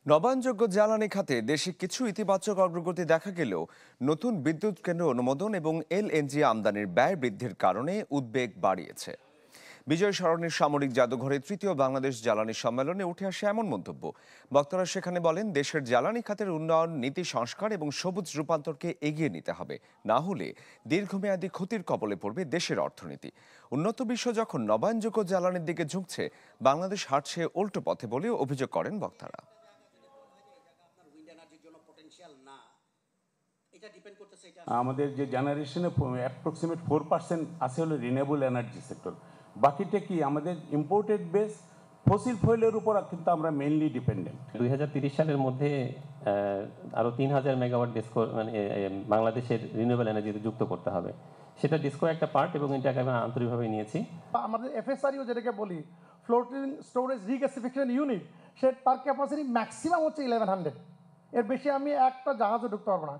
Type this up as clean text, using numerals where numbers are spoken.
নবায়নযোগ্য জ্বালানি খাতে দেশে কিছু ইতিবাচক অগ্রগতি দেখা গেলেও নতুন বিদ্যুৎ কেন্দ্র অনুমোদন এবং এলএনজি আমদানির ব্যয় বৃদ্ধির কারণে উদ্বেগ বাড়িয়েছে। বিজয় সরণির সামরিক জাদুঘরে তৃতীয় বাংলাদেশ জ্বালানি সম্মেলনে উঠে আসে এমন মন্তব্য। বক্তারা সেখানে বলেন, দেশের জ্বালানি খাতের উন্নয়ন, নীতি সংস্কার এবং সবুজ রূপান্তরকে এগিয়ে নিতে হবে, না হলে দীর্ঘমেয়াদী ক্ষতির কবলে পড়বে দেশের অর্থনীতি। উন্নত বিশ্ব যখন নবায়নযোগ্য জ্বালানির দিকে ঝুঁকছে, বাংলাদেশ হাঁটছে উল্টো পথে বলেও অভিযোগ করেন বক্তারা। আমাদের যে জেনারেশনে অ্যাপ্রক্সিমেট 4% আছে হলো রিনিউয়েবল এনার্জি সেক্টর। বাকিটা কি আমাদের ইম্পোর্টেড বেস ফসিল ফুয়েলের উপর কিন্তু আমরা মেইনলি ডিপেন্ডেন্ট। 2030 সালের মধ্যে আরও 3000 মেগাওয়াট ডিসকো মানে বাংলাদেশের রিনিউয়েবল এনার্জিতে যুক্ত করতে হবে। সেটা ডিসকো একটা পার্ট এবং এটাকে আমরা আন্তরিকভাবে নিয়েছি। আমাদের এফএসআরইও যেটাকে বলি, ফ্লোটিং স্টোরেজ রিগ্যাসিফিকেশন ইউনিট, সে তার ক্যাপাসিটি ম্যাক্সিমাম হচ্ছে 1100। এর বেশি আমি একটা জাহাজও ঢুকতে পারবো না।